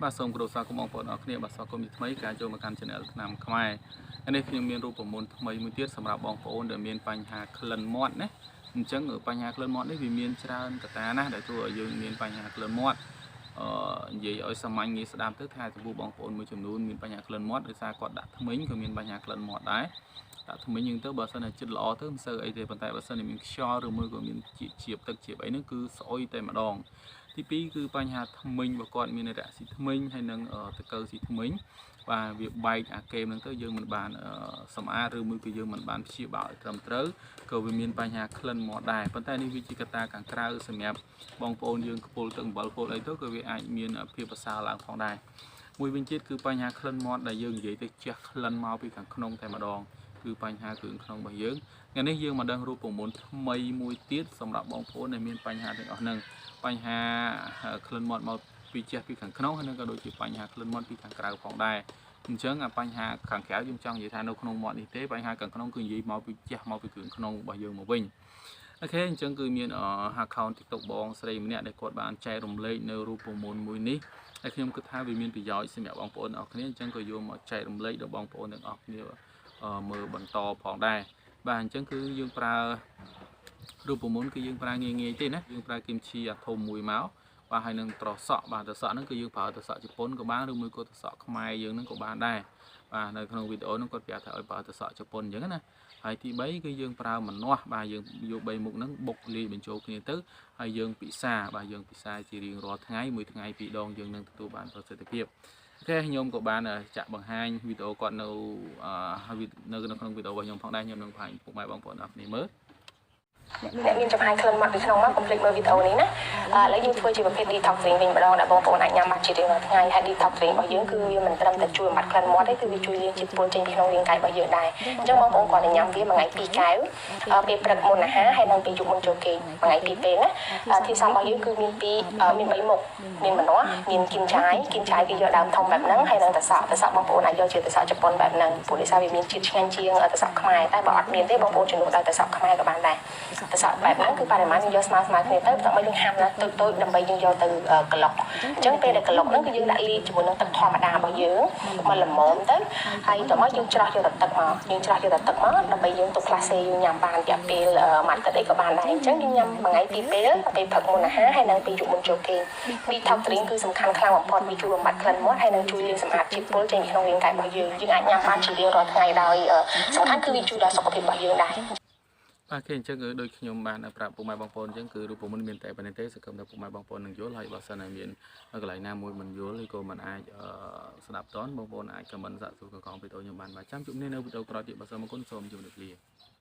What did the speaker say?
បាទសូមគោរពស្វាគមន៍បងប្អូនអរគ្នាបាទស្វាគមន៍ថ្មីការចូលមកកាន់ channel ឆ្នាំខ្មែរនេះខ្ញុំមានរូបមន្តថ្មីមួយទៀតសម្រាប់បងប្អូនដែលមានបញ្ហាក្លិនមាត់ណាអញ្ចឹងបញ្ហាក្លិនមាត់នេះវាមានច្រើនកត្តាណាស់ដែលធ្វើឲ្យយើងមានបញ្ហាក្លិនមាត់និយាយឲ្យសាមញ្ញងាយស្ដាប់ទៅថាចំពោះបងប្អូនមួយចំនួនមានបញ្ហាក្លិនមាត់ដោយសារគាត់ដាក់ធ្មេញក៏មានបញ្ហាក្លិនមាត់ដែរដាក់ធ្មេញយើងទៅបើសិនតែចិត្តល្អទៅមិនសូវអីទេប៉ុន្តែបើសិនតែមានខ្យល់ឬមួយក៏មានជាតិទឹកជាតិអីហ្នឹងគឺស្អុយតែម្ដងទី2គឺបញ្ហាធ្មេញបើគាត់មានរកស៊ីធ្មេញហើយនឹងតកៅស៊ីធ្មេញបាទវាបែកអាកេមហ្នឹងទៅយើងមិនបានសម្អាតឬមួយក៏យើងមិនបានព្យាបាលឲ្យត្រឹមត្រូវក៏វាមានបញ្ហាក្លិនមាត់ដែរប៉ុន្តែនេះវាជាកត្តាខាងក្រៅសម្រាប់បងប្អូនយើងខ្ពុលទឹកអំបិលពុលអីទៅក៏វាអាចមានភាពប្រសើរឡើងផងដែរមួយវិញទៀតគឺបញ្ហាក្លិនមាត់ដែលយើងនិយាយទៅជះក្លិនមកពីខាងក្នុងតែម្ដងគឺបញ្ហាគ្រឿងក្នុងរបស់យើងថ្ងៃនេះយើងមកដឹងរូបមន្តថ្មីមួយទៀតសម្រាប់បងប្អូនដែលមានបញ្ហាទាំងអស់ហ្នឹងបញ្ហាក្លិនមាត់មកពីជះពីខាងក្នុងហើយនឹងក៏ដូចជាបញ្ហាក្លិនមាត់ពីខាងក្រៅផងដែរអញ្ចឹងបញ្ហាខាងក្រៅយើងចង់និយាយថានៅក្នុងមាត់នេះទេបញ្ហាខាងក្នុងគឺនិយាយមកពីជះមកពីគ្រឿងក្នុងរបស់យើងមកវិញអូខេអញ្ចឹងគឺមានaccount TikTok បងស្រីម្នាក់ដែលគាត់បានចែករំលែកនៅរូបមន្តមួយនេះហើយខ្ញុំគិតថាវាមានប្រយោជន៍សម្រាប់បងប្អូនអរគ្នាអញ្ចឹងក៏យកមកចែករំលែកដល់បងប្អូនទាំងអស់គ្នាមើលបន្តផងដែរបាទអញ្ចឹងគឺយើងប្រើរូបមន្តគឺយើងប្រើងាយទេណាយើងប្រើគីមឈីអាធំមួយមកបាទហើយនឹងត្រសក់បាទត្រសក់ហ្នឹងគឺយើងប្រើត្រសក់ជប៉ុនក៏បានឬមួយក៏ត្រសក់ខ្មែរយើងហ្នឹងក៏បានដែរបាទនៅក្នុងវីដេអូហ្នឹងគាត់ប្រាប់ថាឲ្យប្រើត្រសក់ជប៉ុនអញ្ចឹងណាហើយទី3គឺយើងប្រើម្នាស់បាទយើងយក3មុខហ្នឹងបុកលាយបញ្ចូលគ្នាទៅហើយយើងពិសាបាទយើងពិសាជារៀងរាល់ថ្ងៃមួយថ្ងៃ2ដងយើងនឹងទទួលបានប្រសិទ្ធភាពតែខ្ញុំក៏បានចាក់បង្ហាញវីដេអូគាត់នៅក្នុងវីដេអូរបស់ខ្ញុំផងដែរខ្ញុំនឹងបង្ហាញពុកម៉ែបងប្អូនអរគ្នាមើលអ្នកមានចំហាយក្លិនមាត់ពីក្នុងមកកុំភ្លេចមើលវីដេអូនេះណាឥឡូវយើងធ្វើជាប្រភេទ detoxing វិញម្ដងដែលបងប្អូនអាចញ៉ាំបានជារៀងរាល់ថ្ងៃហើយ detoxing របស់យើងគឺវាមិនត្រឹមតែជួយបំបត្តិក្លិនមាត់ទេគឺវាជួយលាងជាតិពុលចេញពីក្នុងរាងកាយរបស់យើងដែរអញ្ចឹងបងប្អូនគាត់តែញ៉ាំវាមួយថ្ងៃ2កែវពេលព្រឹកមុនអាហារហើយនិងពេលយប់មុនចូលគេងមួយថ្ងៃ2ពេលណាទីផ្សាររបស់យើងគឺមាន3មុខមានម្នាស់មានគីមឆាយគឺយកដើមធំបែបហ្នឹងហើយនិងត្រសក់បងប្អូនអាចយកជាត្រសក់ជប៉ុនបែបហ្នឹងព្រោះដោយសារវាមានជាតិឆ្ងាញ់ជាងត្រសក់ខ្មែរតែបើអត់មានទេបងប្អូនជំនួសដោយត្រសក់ខ្មែរក៏បានដែរត្រសក់បែបហ្នឹងគឺបរិមាណយើងយកស្មើគ្នាទៅដើម្បីយើងហាំណាតូចដើម្បីយើងយកទៅក្លុកអញ្ចឹងពេលដែលក្លុកហ្នឹងគឺយើងដាក់លាយជាមួយនឹងទឹកធម្មតារបស់យើងមកល្មមទៅហើយតោះមកយើងច្រោះយកតែទឹកមកដើម្បីយើងទុកផ្លាសេយើងញ៉ាំបានរយៈពេលមួយអាទិត្យអីក៏បានដែរអញ្ចឹងយើងញ៉ាំមួយថ្ងៃ2ពេលពេលព្រឹកមុនអាហារហើយនិងពេលយប់មុនចូលគេង detoxing គឺសំខាន់ខ្លាំងបំផុតវាជួយបំបត្តិក្លិនមាត់ហើយនិងជួយលាងសម្អាតជាតិពុលចេញពីក្នុងរាងកាយរបស់យើងអាចញ៉ាំបានជារៀងរាល់ថ្ងៃដោយសំខាន់គឺវាជួយដល់សុខភាពរបស់យើងដែរបាទគេអញ្ចឹងគឺដូចខ្ញុំបានប្រាប់ពុកម៉ែបងប្អូនអញ្ចឹងគឺរូបមន្តមានតែប៉ុណ្្នេះទេសង្ឃឹមថាពុកម៉ែបងប្អូននឹងយល់ហើយបើសិនតែមានកន្លែងណាមួយមិនយល់ឬក៏មិនអាចស្ដាប់តន់បងប្អូនអាចខមមិនសាកសួរកកវីដេអូខ្ញុំបានបាទចាំជួបគ្នានៅវីដេអូក្រោយទៀតបើសិនមកគុណសូមជម្រាបលា